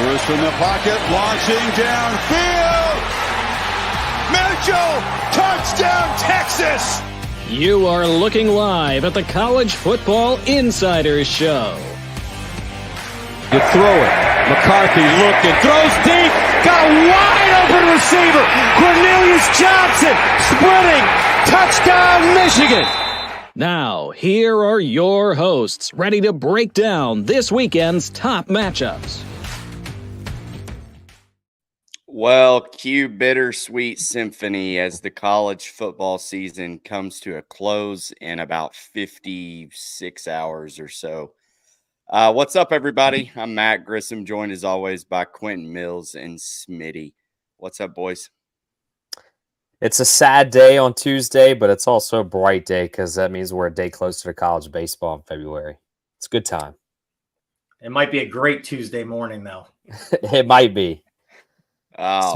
Lewis from the pocket, launching downfield. Mitchell, touchdown, Texas! You are looking live at the College Football Insiders Show. To throw it. McCarthy looking, throws deep, got a wide open receiver. Cornelius Johnson spreading. Touchdown, Michigan. Now, here are your hosts, ready to break down this weekend's top matchups. Well, cue bittersweet symphony as the college football season comes to a close in about 56 hours or so. What's up, everybody? I'm Matt Grissom, joined as always by Quentin Mills and Smitty. What's up, boys? It's a sad day on Tuesday, but it's also a bright day because that means we're a day closer to college baseball in February. It's a good time. It might be a great Tuesday morning, though. It might be.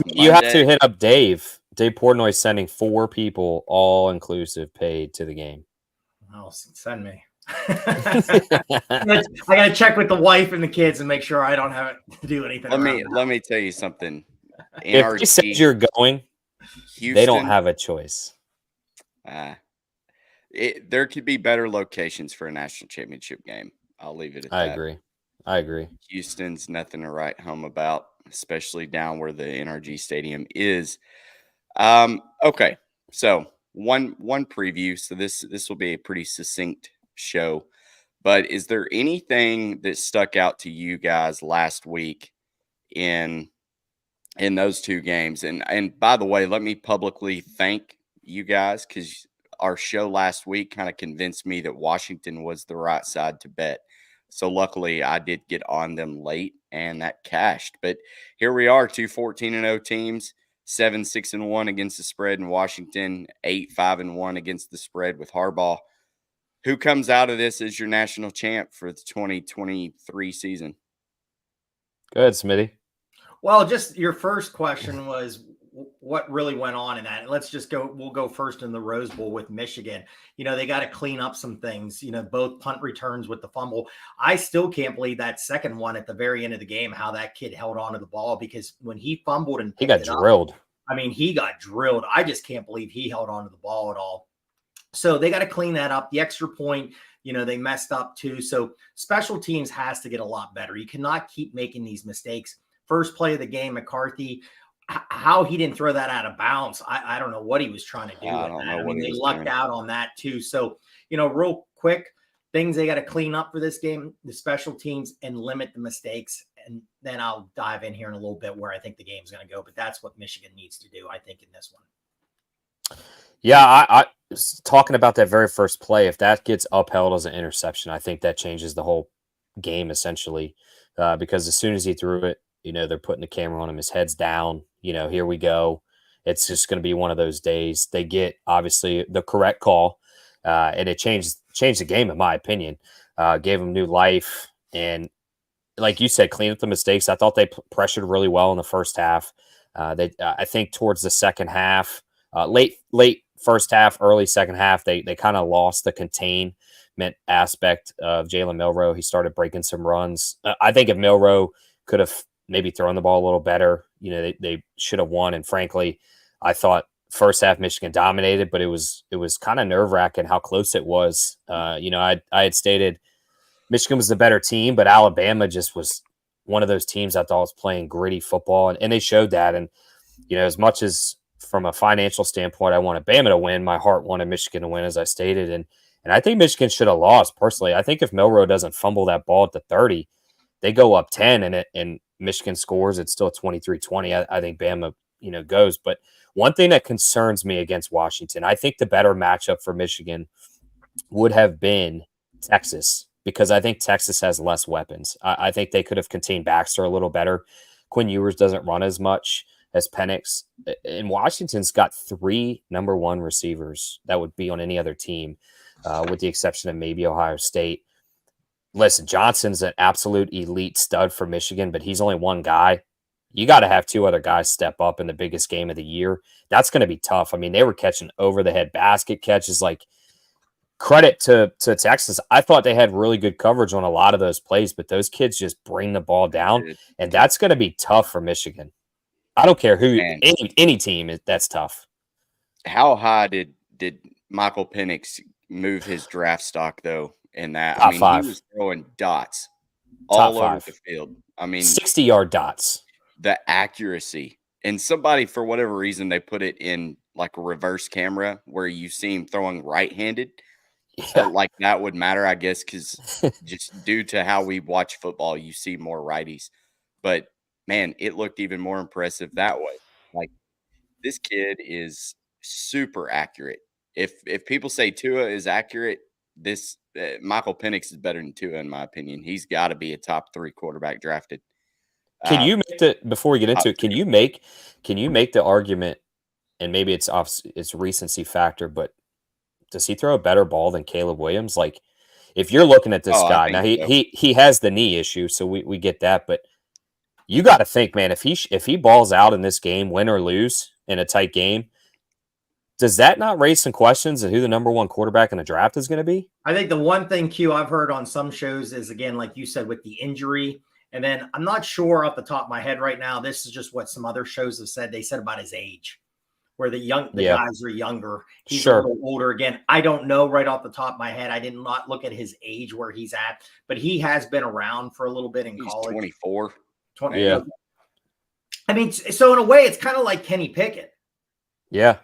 You have to hit up Dave. Dave Portnoy sending 4 people, all inclusive, paid to the game. Oh, send me. I got to check with the wife and the kids and make sure I don't have to do anything. Let me tell you something. If you said you're going, Houston, they don't have a choice. There could be better locations for a national championship game. I'll leave it at that. I agree. Houston's nothing to write home about, especially down where the NRG Stadium is. Okay, so one preview. So this will be a pretty succinct show. But is there anything that stuck out to you guys last week in those 2 games? And by the way, let me publicly thank you guys, because our show last week kind of convinced me that Washington was the right side to bet. So luckily I did get on them late and that cashed. But here we are, 2 14-0 teams, 7-6-1 against the spread in Washington, 8-5-1 against the spread with Harbaugh. Who comes out of this as your national champ for the 2023 season? Go ahead, Smitty. Well, just your first question was what really went on in that. And let's just go. We'll go first in the Rose Bowl with Michigan. They got to clean up some things, both punt returns with the fumble. I still can't believe that second one at the very end of the game, how that kid held on to the ball, because when he fumbled and he got drilled. He got drilled. I just can't believe he held on to the ball at all. So they got to clean that up. The extra point, they messed up too. So special teams has to get a lot better. You cannot keep making these mistakes. First play of the game, McCarthy, how he didn't throw that out of bounds. I don't know what he was trying to do. They lucked out on that too. So, real quick, things they got to clean up for this game, the special teams, and limit the mistakes. And then I'll dive in here in a little bit where I think the game's going to go. But that's what Michigan needs to do, I think, in this one. Yeah, I was talking about that very first play. If that gets upheld as an interception, I think that changes the whole game essentially, because as soon as he threw it, they're putting the camera on him. His head's down. Here we go. It's just going to be one of those days. They get, obviously, the correct call, and it changed the game, in my opinion. Gave him new life. And like you said, clean up the mistakes. I thought they pressured really well in the first half. I think towards the second half, late first half, early second half, they kind of lost the containment aspect of Jalen Milroe. He started breaking some runs. I think if Milroe could have maybe thrown the ball a little better, they should have won. And frankly, I thought first half Michigan dominated, but it was kind of nerve-wracking how close it was. I had stated Michigan was the better team, but Alabama just was one of those teams I thought was playing gritty football, and they showed that. And as much as from a financial standpoint, I wanted Bama to win, my heart wanted Michigan to win, as I stated. And I think Michigan should have lost, personally. I think if Milroe doesn't fumble that ball at the 30, they go up 10 and Michigan scores. It's still 23-20. I think Bama, goes. But one thing that concerns me against Washington, I think the better matchup for Michigan would have been Texas, because I think Texas has less weapons. I think they could have contained Baxter a little better. Quinn Ewers doesn't run as much as Penix. And Washington's got 3 number 1 receivers that would be on any other team, with the exception of maybe Ohio State. Listen, Johnson's an absolute elite stud for Michigan, but he's only one guy. You got to have 2 other guys step up in the biggest game of the year. That's going to be tough. They were catching over-the-head basket catches. Like, credit to Texas. I thought they had really good coverage on a lot of those plays, but those kids just bring the ball down, and that's going to be tough for Michigan. I don't care who, any team, that's tough. How high did Michael Penix move his draft stock, though, in that? Top 5. He was throwing dots Top all 5. over the field. 60-yard dots. The accuracy. And somebody, for whatever reason, they put it in like a reverse camera where you see him throwing right-handed. Like that would matter, I guess, because just due to how we watch football, you see more righties. But, man, it looked even more impressive that way. Like, this kid is super accurate. If people say Tua is accurate, this Michael Penix is better than Tua, in my opinion. He's got to be a top 3 quarterback drafted. Can you make before we get into it, can you make the argument, and maybe it's recency factor, but does he throw a better ball than Caleb Williams? Like, if you're looking at this guy now, he has the knee issue, so we get that, but you got to think, man, if he balls out in this game, win or lose in a tight game, does that not raise some questions of who the number 1 quarterback in the draft is going to be? I think the one thing, Q, I've heard on some shows is, again, like you said, with the injury. And then I'm not sure off the top of my head right now. This is just what some other shows have said. They said about his age, where the guys are younger. He's a little older. Again, I don't know right off the top of my head. I did not look at his age where he's at, but he has been around for a little bit in college. 24. 20. Yeah. I mean, so in a way, it's kind of like Kenny Pickett. Yeah.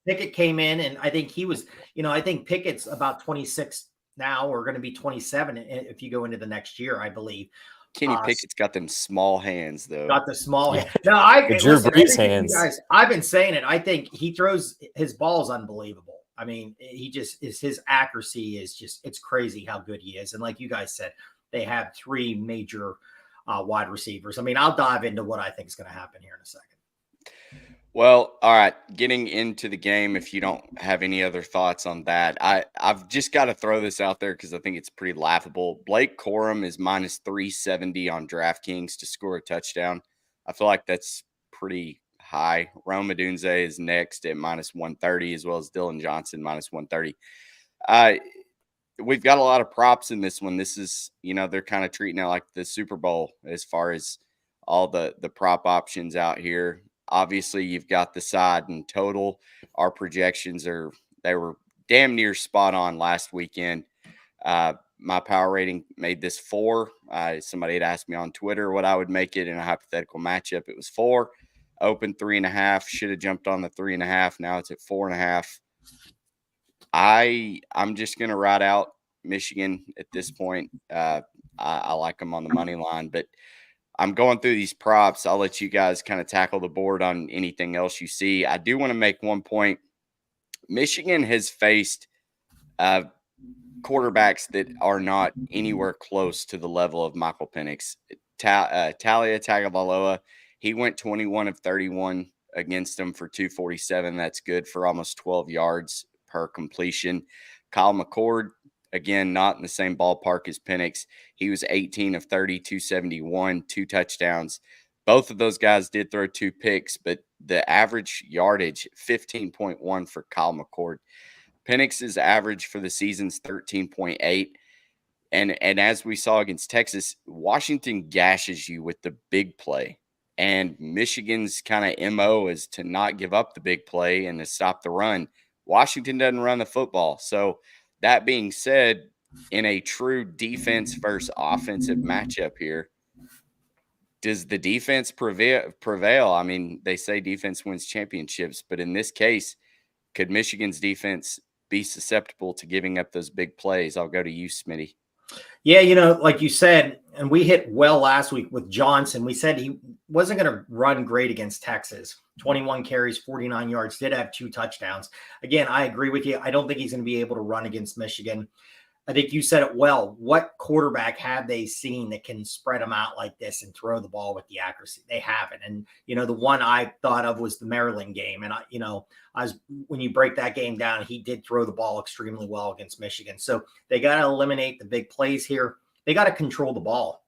Pickett came in, and I think he was, I think Pickett's about 26 now, or going to be 27 if you go into the next year, I believe. Kenny Pickett's got them small hands, though. Got the small hands. No, Drew Brees hands. Guys, I've been saying it. I think he throws his balls unbelievable. I mean, his accuracy is just, it's crazy how good he is. And like you guys said, they have 3 major wide receivers. I mean, I'll dive into what I think is going to happen here in a second. Well, all right. Getting into the game, if you don't have any other thoughts on that, I've just got to throw this out there because I think it's pretty laughable. Blake Corum is minus 370 on DraftKings to score a touchdown. I feel like that's pretty high. Rome Odunze is next at minus 130, as well as Dylan Johnson minus 130. We've got a lot of props in this one. This is, they're kind of treating it like the Super Bowl as far as all the prop options out here. Obviously, you've got the side and total. Our projections they were damn near spot on last weekend. My power rating made this 4. Somebody had asked me on Twitter what I would make it in a hypothetical matchup. It was 4. Open 3.5. Should have jumped on the 3.5. Now it's at 4.5. I'm just going to ride out Michigan at this point. I like them on the money line, but I'm going through these props. I'll let you guys kind of tackle the board on anything else you see. I do want to make one point. Michigan has faced quarterbacks that are not anywhere close to the level of Michael Penix. Talia Tagovailoa, he went 21 of 31 against them for 247. That's good for almost 12 yards per completion. Kyle McCord, again, not in the same ballpark as Penix. He was 18 of 30, 271, 2 touchdowns. Both of those guys did throw 2 picks, but the average yardage, 15.1 for Kyle McCord. Penix's average for the season's 13.8. And as we saw against Texas, Washington gashes you with the big play. And Michigan's kind of MO is to not give up the big play and to stop the run. Washington doesn't run the football. So that being said, in a true defense versus offensive matchup here, does the defense prevail? I mean, they say defense wins championships, but in this case, could Michigan's defense be susceptible to giving up those big plays? I'll go to you, Smitty. Yeah, like you said, and we hit well last week with Johnson. We said he wasn't going to run great against Texas. 21 carries, 49 yards, did have 2 touchdowns. Again, I agree with you. I don't think he's going to be able to run against Michigan. I think you said it well. What quarterback have they seen that can spread them out like this and throw the ball with the accuracy? They haven't. And, the one I thought of was the Maryland game. And, when you break that game down, he did throw the ball extremely well against Michigan. So they got to eliminate the big plays here. They got to control the ball,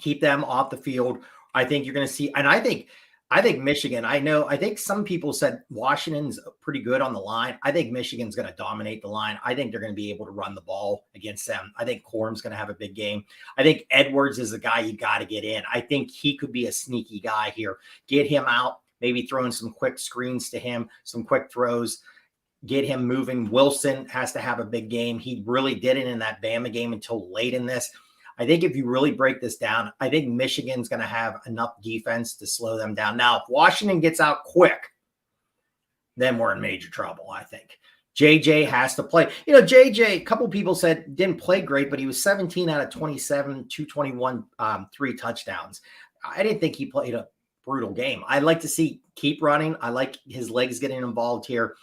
keep them off the field. I think you're going to see, and I think I think Michigan, I think some people said Washington's pretty good on the line. I think Michigan's going to dominate the line. I think they're going to be able to run the ball against them. I think Corum's going to have a big game. I think Edwards is the guy you got to get in. I think he could be a sneaky guy here. Get him out, maybe throwing some quick screens to him, some quick throws, get him moving. Wilson has to have a big game. He really didn't in that Bama game until late in this. I think if you really break this down, I think Michigan's going to have enough defense to slow them down. Now, if Washington gets out quick, then we're in major trouble, I think. JJ has to play. JJ, a couple people said didn't play great, but he was 17 out of 27, 221, 3 touchdowns. I didn't think he played a brutal game. I'd like to see keep running. I like his legs getting involved here.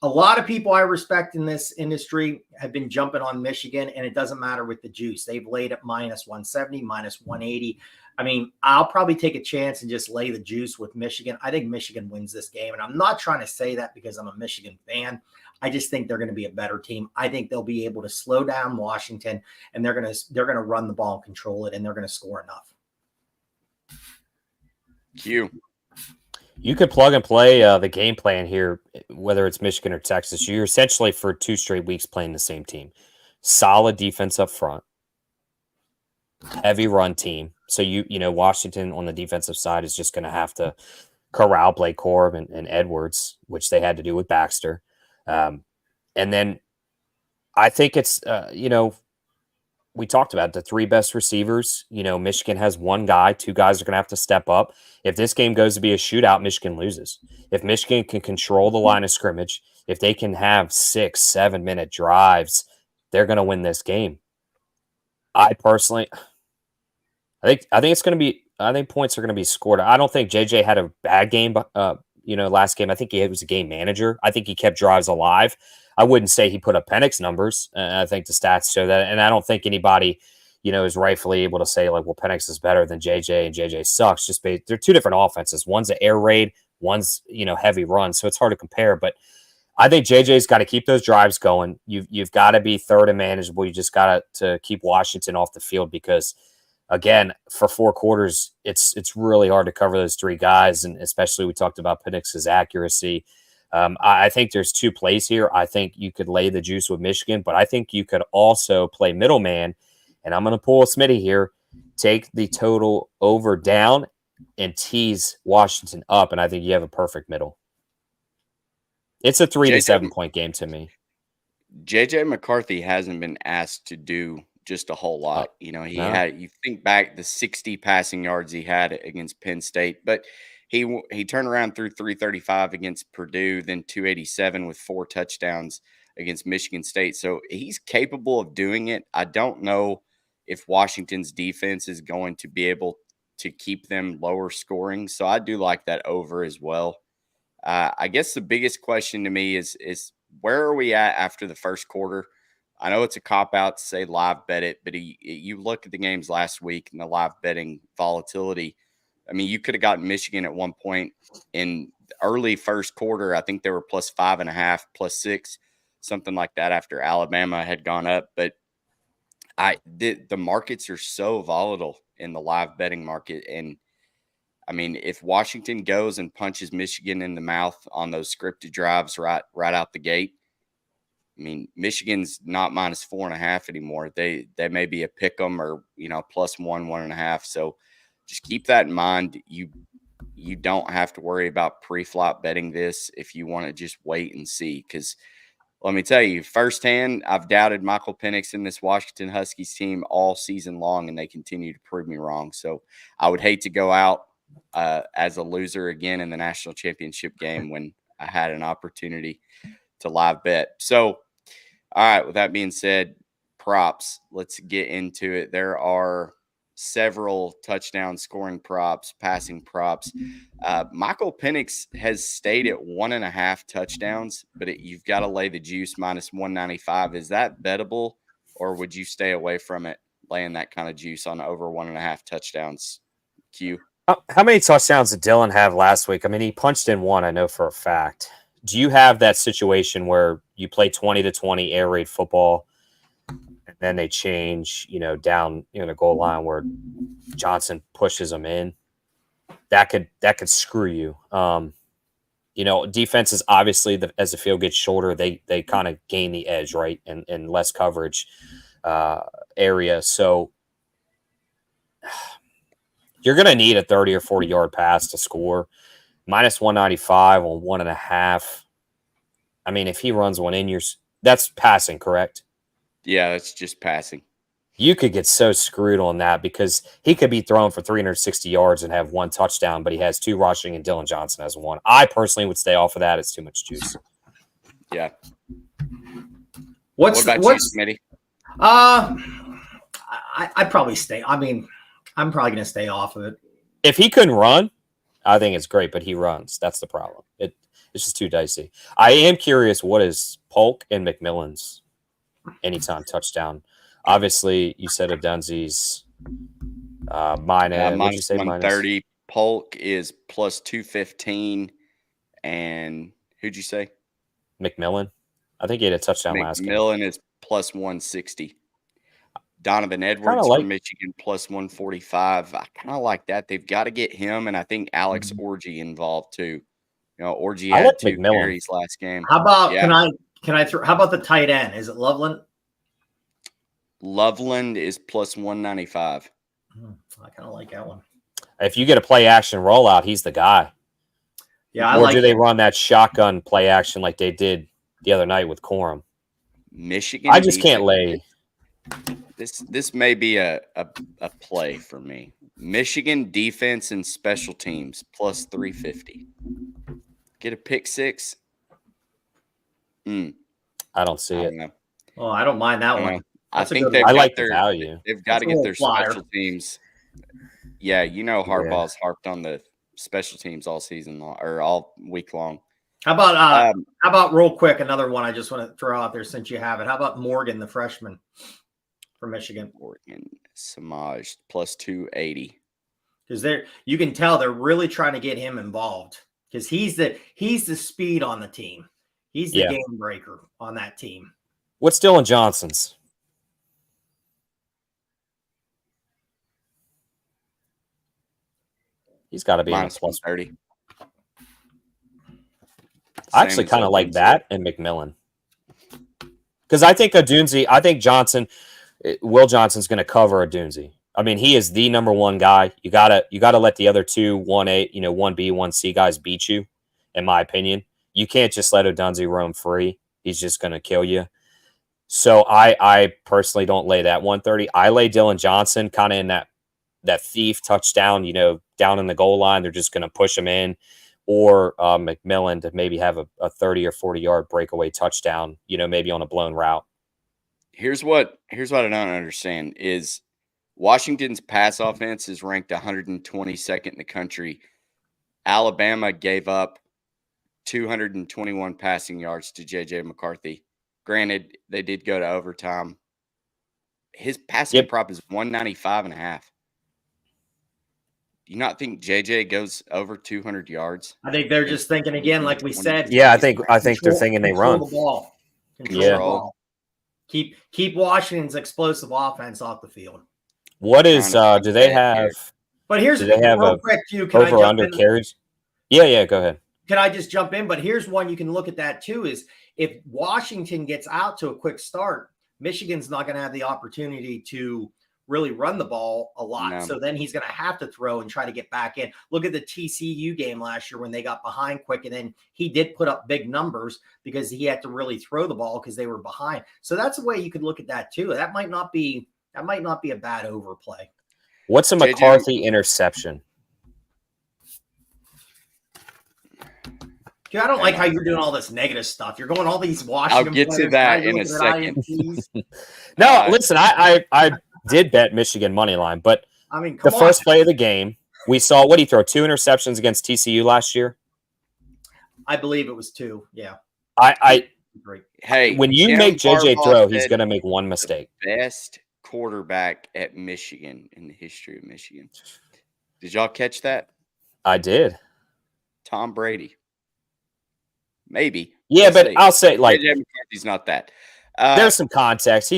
A lot of people I respect in this industry have been jumping on Michigan, and it doesn't matter with the juice. They've laid at minus 170, minus 180. I mean, I'll probably take a chance and just lay the juice with Michigan. I think Michigan wins this game, and I'm not trying to say that because I'm a Michigan fan. I just think they're going to be a better team. I think they'll be able to slow down Washington, and they're going to run the ball and control it, and they're going to score enough. Q. You could plug and play the game plan here, whether it's Michigan or Texas. You're essentially for 2 straight weeks playing the same team. Solid defense up front, heavy run team. So Washington on the defensive side is just going to have to corral Blake Corum and Edwards, which they had to do with Baxter. And then I think it's we talked about the 3 best receivers. Michigan has 1 guy, 2 guys are going to have to step up. If this game goes to be a shootout, Michigan loses. If Michigan can control the line of scrimmage, if they can have 6-7 minute drives, they're going to win this game. I think it's going to be. I think points are going to be scored. I don't think JJ had a bad game. Last game. I think he was a game manager. I think he kept drives alive. I wouldn't say he put up Penix numbers. I think the stats show that. And I don't think anybody, is rightfully able to say, like, well, Penix is better than JJ and JJ sucks. They're 2 different offenses. One's an air raid, one's, heavy run. So it's hard to compare. But I think JJ's got to keep those drives going. You've got to be third and manageable. You just got to keep Washington off the field because, again, for 4 quarters, it's really hard to cover those 3 guys. And especially we talked about Penix's accuracy. I think there's 2 plays here. I think you could lay the juice with Michigan, but I think you could also play middleman. And I'm going to pull a Smitty here, take the total over down and tease Washington up. And I think you have a perfect middle. It's a 3 to 7 point game to me. JJ McCarthy hasn't been asked to do just a whole lot. You think back the 60 passing yards he had against Penn State, but he turned around through 335 against Purdue, then 287 with 4 touchdowns against Michigan State. So he's capable of doing it. I don't know if Washington's defense is going to be able to keep them lower scoring. So I do like that over as well. I guess the biggest question to me is where are we at after the first quarter? I know it's a cop-out to say live bet it, but you look at the games last week and the live betting volatility. I mean, you could have gotten Michigan at one point in early first quarter. I think they were plus 5.5, plus 6, something like that after Alabama had gone up. But the markets are so volatile in the live betting market. And I mean, if Washington goes and punches Michigan in the mouth on those scripted drives right out the gate, I mean, Michigan's not minus 4.5 anymore. They may be a pick 'em or, plus 1.5. So just keep that in mind. You don't have to worry about pre-flop betting this if you want to just wait and see. Because let me tell you, firsthand, I've doubted Michael Penix in this Washington Huskies team all season long, and they continue to prove me wrong. So I would hate to go out as a loser again in the national championship game when I had an opportunity to live bet. So, all right, with that being said, props, let's get into it. There are several touchdown scoring props, passing props. Michael Penix has stayed at 1.5 touchdowns, but you've got to lay the juice minus 195. Is that bettable, or would you stay away from it, laying that kind of juice on over 1.5 touchdowns? Q. How many touchdowns did Dylan have last week? I mean, he punched in 1, I know for a fact. Do you have that situation where you play 20-20 air raid football, and then they change, down the goal line where Johnson pushes them in? that could screw you. Defenses obviously as the field gets shorter, they kind of gain the edge, right, and less coverage area. So you're going to need a 30 or 40 yard pass to score. Minus 195 on 1.5. I mean, if he runs one in, that's passing, correct? Yeah, that's just passing. You could get so screwed on that because he could be thrown for 360 yards and have 1 touchdown, but he has 2 rushing and Dylan Johnson has 1. I personally would stay off of that. It's too much juice. Yeah. What about you, Smitty? I'd probably stay. I mean, I'm probably going to stay off of it. If he couldn't run, I think it's great, but he runs. That's the problem. It's just too dicey. I am curious, what is Polk and McMillan's anytime touchdown? Obviously, you said Odunze's minus 130. Polk is plus 215. And who'd you say? McMillan. I think he had a touchdown last game. McMillan is plus 160. Donovan Edwards from Michigan plus 145. I kind of like that. They've got to get him, and I think Alex Orji involved too. Orji had 2 carries last game. How about can I throw? How about the tight end? Is it Loveland? Loveland is plus 195. I kind of like that one. If you get a play action rollout, he's the guy. Yeah, or do they run that shotgun play action like they did the other night with Corum? Michigan. I just can't lay. This may be a play for me. Michigan defense and special teams plus 350. Get a pick 6. I don't see it. Know. Oh, I don't mind that one. I think I like their value. They've got to get their special teams. Yeah, Harbaugh's harped on the special teams all season long or all week long. How about real quick another one I just want to throw out there since you have it. How about Morgan, the freshman from Michigan? Morgan Samaj plus 280. Because you can tell they're really trying to get him involved because he's the speed on the team. He's the game breaker on that team. What's Dylan Johnson's? He's got to be minus 130. I actually kind of like that and McMillan. Because I think Will Johnson's going to cover Odunze. I mean, he is the number 1 guy. You gotta let the other 2 1A, 1B, 1C guys beat you, in my opinion. You can't just let Odunze roam free. He's just going to kill you. So I personally don't lay that 130. I lay Dylan Johnson kind of in that thief touchdown, down in the goal line. They're just going to push him in. Or McMillan to maybe have a 30 or 40 yard breakaway touchdown, maybe on a blown route. Here's what I don't understand is Washington's pass offense is ranked 122nd in the country. Alabama gave up 221 passing yards to J.J. McCarthy. Granted, they did go to overtime. His passing prop is 195.5. Do you not think JJ goes over 200 yards? I think they're just thinking again, like we said. Yeah, I think they're thinking they run. The ball. Control the ball. Keep Washington's explosive offense off the field. What is do they have? But here's do they have real a quick too. Can over under carries? Yeah, go ahead. Can I just jump in? But here's one you can look at that too: is if Washington gets out to a quick start, Michigan's not going to have the opportunity to really run the ball a lot. No. So then he's going to have to throw and try to get back in. Look at the TCU game last year when they got behind quick, and then he did put up big numbers because he had to really throw the ball because they were behind. So that's a way you could look at that too. That might not be a bad overplay. What's a McCarthy interception? Dude, I don't like how you're doing all this negative stuff. You're going all these Washington. I'll get to that in a second. No, listen, I did bet Michigan money line, but I mean, the first play of the game, we saw what he throw 2 interceptions against TCU last year. I believe it was 2. Yeah. Hey, when you make JJ throw, he's going to make one mistake. Best quarterback at Michigan in the history of Michigan. Did y'all catch that? I did. Tom Brady. Maybe. Yeah, but I'll say like JJ McCarthy's not that. There's some context.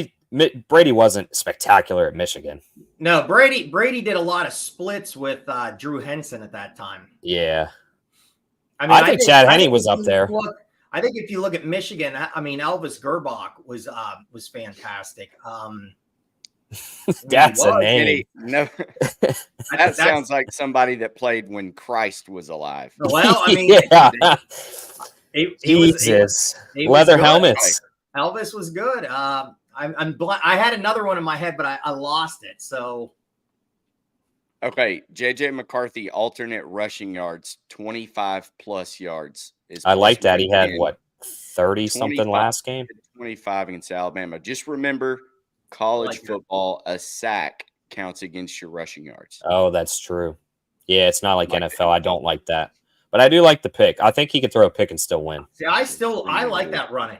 Brady wasn't spectacular at Michigan. No, Brady did a lot of splits with Drew Henson at that time. Yeah. I mean, I think Chad Henne was up there. I think if you look at Michigan, I mean, Elvis Gerbach was fantastic. That's a name. No, that sounds like somebody that played when Christ was alive. Well, I mean, yeah. he was leather good. helmets. Elvis was good. I had another one in my head, but I lost it. So, okay, JJ McCarthy alternate rushing yards, 25 plus yards. I like that. He had what, 30 something last game? 25 against Alabama. Just remember, college football, a sack counts against your rushing yards. Oh, that's true. Yeah, it's not like NFL. I don't like that. But I do like the pick. I think he could throw a pick and still win. See, I like that running.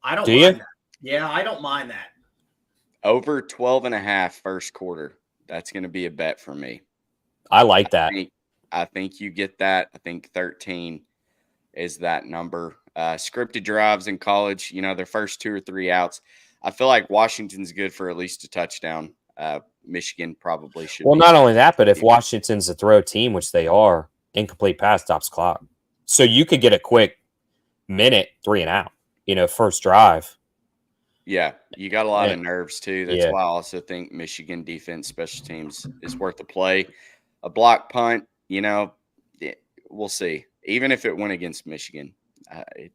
I don't mind that. Yeah, I don't mind that. Over 12.5 first quarter. That's going to be a bet for me. I like that. I think you get that. I think 13 is that number. Scripted drives in college, their first 2 or 3 outs. I feel like Washington's good for at least a touchdown. Michigan probably should. Well, not only that, but if Washington's a throw team, which they are, incomplete pass stops clock. So you could get a quick minute, 3 and out, first drive. Yeah, you got a lot of nerves too. That's why I also think Michigan defense, special teams is worth the play. A block punt, we'll see. Even if it went against Michigan, I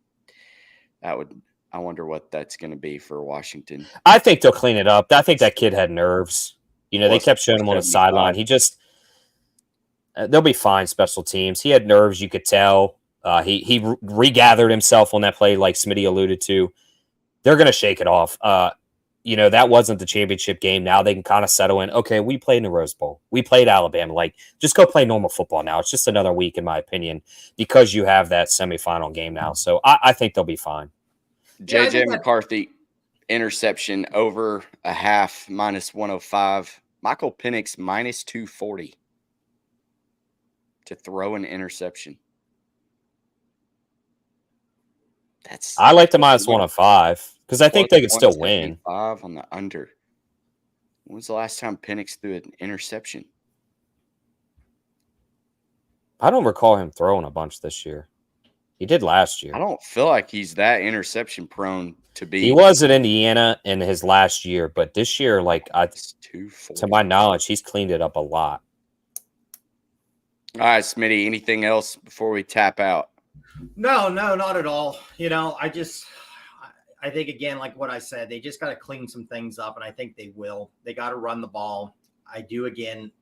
wonder what that's going to be for Washington. I think they'll clean it up. I think that kid had nerves. They kept showing him on the sideline. They'll be fine, special teams. He had nerves, you could tell. He regathered himself on that play, like Smitty alluded to. They're going to shake it off. That wasn't the championship game. Now they can kind of settle in. Okay, we played in the Rose Bowl. We played Alabama. Just go play normal football now. It's just another week, in my opinion, because you have that semifinal game now. So I think they'll be fine. JJ McCarthy, interception over a half, -105. Michael Penix, -240 to throw an interception. I like the -105 because I think they could still win. 5 on the under. When was the last time Penix threw an interception? I don't recall him throwing a bunch this year. He did last year. I don't feel like he's that interception prone to be. He was at Indiana in his last year, but this year, to my knowledge, he's cleaned it up a lot. All right, Smitty, anything else before we tap out? No, not at all. I think, again, like what I said, they just got to clean some things up, and I think they will. They got to run the ball. I do, again,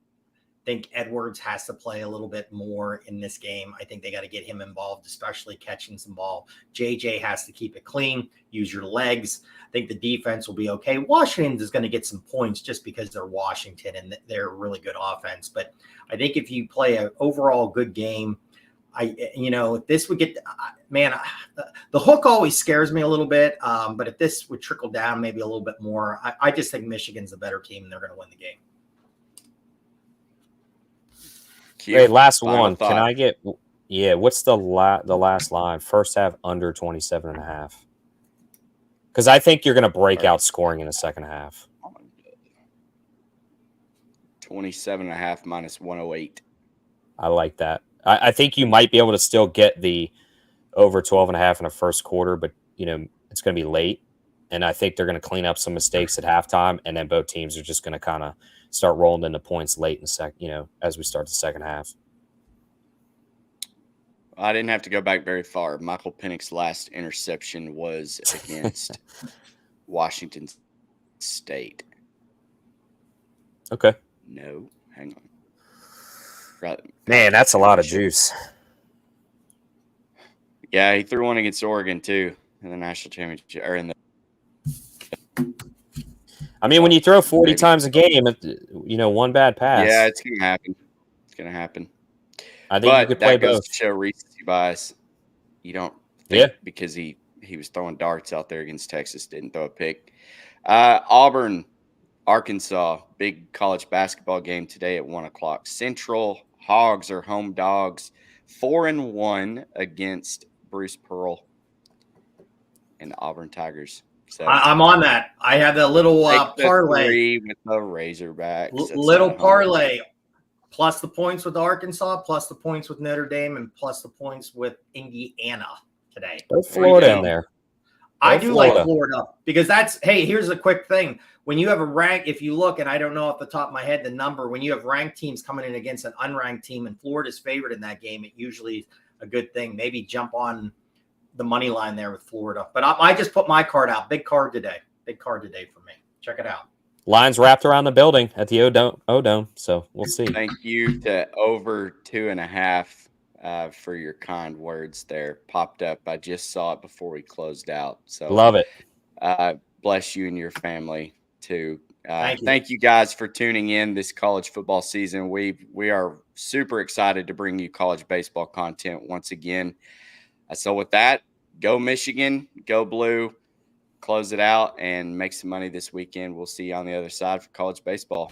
think Edwards has to play a little bit more in this game. I think they got to get him involved, especially catching some ball. JJ has to keep it clean, use your legs. I think the defense will be okay. Washington is going to get some points just because they're Washington and they're a really good offense. But I think if you play an overall good game, if this would get, the hook always scares me a little bit. But if this would trickle down maybe a little bit more, I just think Michigan's a better team and they're going to win the game. Hey, last one. Can I get? Yeah, what's the last line? First half under 27.5. Because I think you're going to break out scoring in the second half. 27.5 -108. I like that. I think you might be able to still get the over 12.5 in the first quarter, but it's going to be late, and I think they're going to clean up some mistakes at halftime, and then both teams are just going to kind of start rolling into points late in the as we start the second half. I didn't have to go back very far. Michael Penix's last interception was against Washington State. Okay. No, hang on. Right. Man, that's a lot of juice. Yeah, he threw one against Oregon too in the national championship or in the. I mean, when you throw 40 times a game, one bad pass. Yeah, it's gonna happen. It's gonna happen. I think you could play goes both. To show recency bias. You don't think because he was throwing darts out there against Texas, didn't throw a pick. Auburn, Arkansas, big college basketball game today at 1:00 Central. Hogs are home dogs, 4-1 against Bruce Pearl and the Auburn Tigers. So I'm on that. I have the little take the parlay, 3 with the Razorbacks. That's little not hard. parlay, plus the points with Arkansas, plus the points with Notre Dame, and plus the points with Indiana today. Put Florida go. in there. I Go do Florida. like Florida because hey, here's a quick thing. When you have a rank, if you look, and I don't know off the top of my head the number, when you have ranked teams coming in against an unranked team and Florida's favored in that game, it usually is a good thing. Maybe jump on the money line there with Florida. But I just put my card out. Big card today. Big card today for me. Check it out. Lines wrapped around the building at the O-Dome, so we'll see. Thank you to over 2.5 for your kind words there. Popped up. I just saw it before we closed out. So Love it. Bless you and your family too. Thank you. You guys for tuning in this college football season. We are super excited to bring you college baseball content once again. So with that, go Michigan, go Blue, close it out and make some money this weekend. We'll see you on the other side for college baseball.